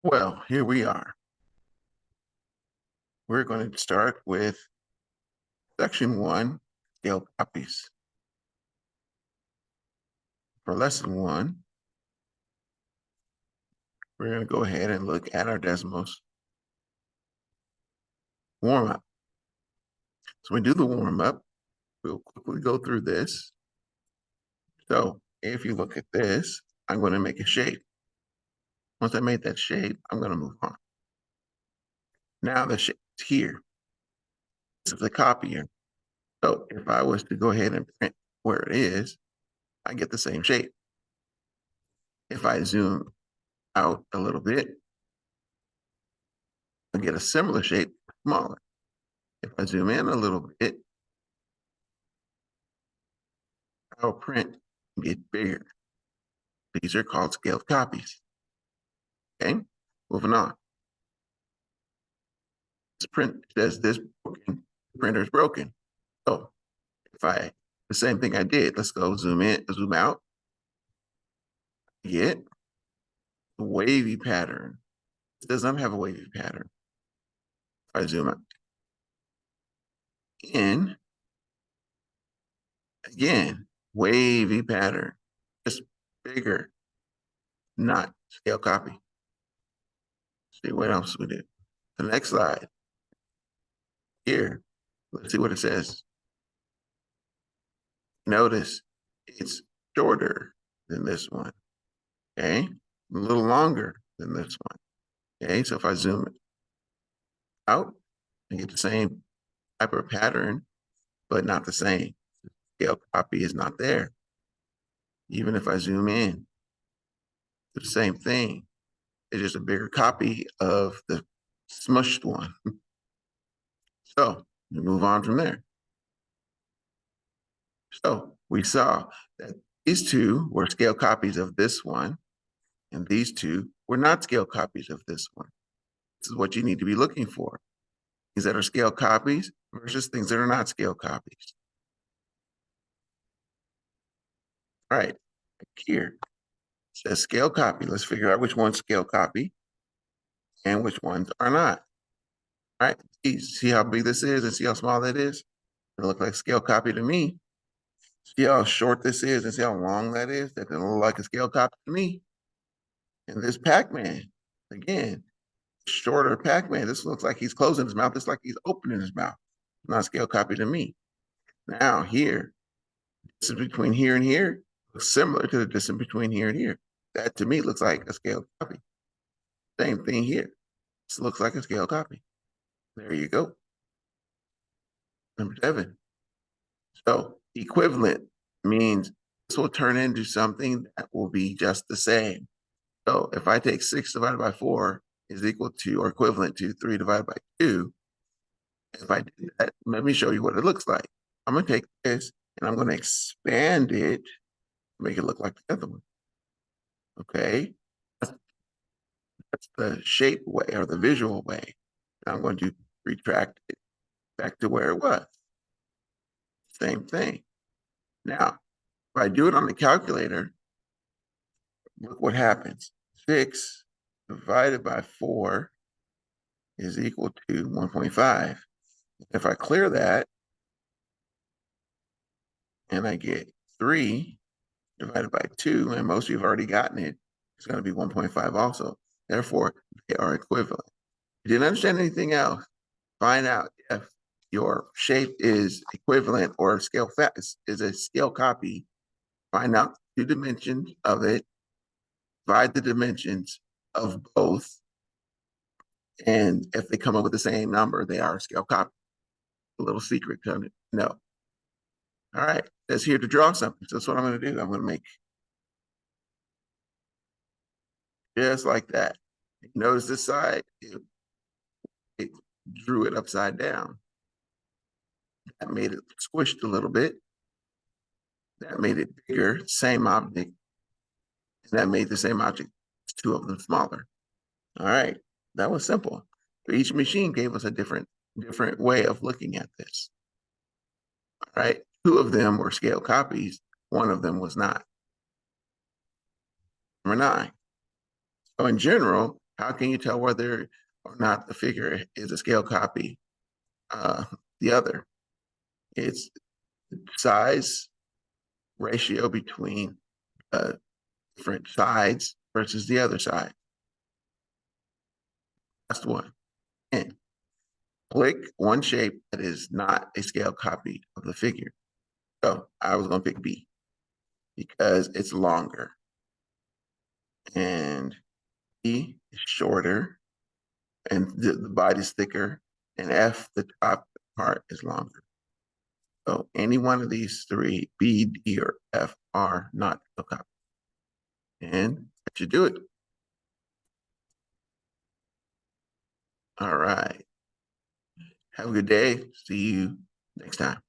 Well, here we are. We're going to start with section 1, scale copies. For lesson 1, we're going to go ahead and look at our Desmos warm-up. So we do the warm-up. We'll quickly go through this. So if you look at this, I'm going to make a shape. Once I made that shape, I'm going to move on. Now the shape is here. This is the copier. So if I was to go ahead and print where it is, I get the same shape. If I zoom out a little bit, I get a similar shape, smaller. If I zoom in a little bit, our print can get bigger. These are called scaled copies. Okay, moving on. This print says this broken, printer is broken. So if the same thing I did, let's go zoom in, zoom out, get a wavy pattern. It does not have a wavy pattern. If I zoom out in, again, wavy pattern, just bigger, not scale copy. Let's see what else we did. The next slide. Here, let's see what it says. Notice it's shorter than this one, okay? A little longer than this one, okay? So if I zoom out, I get the same type of pattern, but not the same. Scale copy is not there. Even if I zoom in, it's the same thing. It's just a bigger copy of the smushed one. So we move on from there. So we saw that these two were scale copies of this one, and these two were not scale copies of this one. This is what you need to be looking for. Things that are scale copies versus things that are not scale copies. All right, here it says scale copy. Let's figure out which one's scale copy and which ones are not. All right, see how big this is and see how small that is? It looks like scale copy to me. See how short this is and see how long that is? That doesn't look like a scale copy to me. And this Pac-Man, again, shorter Pac-Man. This looks like he's closing his mouth. It's like he's opening his mouth. Not scale copy to me. Now here, distance between here and here looks similar to the distance between here and here. That to me looks like a scale copy. Same thing here. This looks like a scale copy. There you go. Number 7. So equivalent means this will turn into something that will be just the same. So if I take 6 divided by 4 is equal to or equivalent to 3 divided by 2, if I do that, let me show you what it looks like. I'm going to take this and I'm going to expand it, make it look like the other one. Okay, that's the shape way or the visual way. And I'm going to retract it back to where it was. Same thing. Now, if I do it on the calculator, look what happens. 6 divided by 4 is equal to 1.5. If I clear that and I get 3 divided by 2, and most of you have already gotten it, it's going to be 1.5 also. Therefore, they are equivalent. If you didn't understand anything else, find out if your shape is equivalent or scale is a scale copy. Find out 2 dimensions of it, divide the dimensions of both, and if they come up with the same number, they are a scale copy. A little secret to know. All right, that's here to draw something. So that's what I'm going to do. I'm going to make just like that. Notice this side, it drew it upside down. That made it squished a little bit. That made it bigger, same object. And that made the same object, 2 of them smaller. All right, that was simple. So each machine gave us a different way of looking at this. All right, 2 of them were scale copies. 1 of them was not. Number 9. So in general, How can you tell whether or not the figure is a scale copy? The other, it's size ratio between different sides versus the other side. That's the one. And click one shape that is not a scale copy of the figure. So I was going to pick B because it's longer. And E is shorter and the body's thicker. And F, the top part is longer. So any one of these three, B, D, or F, are not scale copies. And that should do it. All right. Have a good day. See you next time.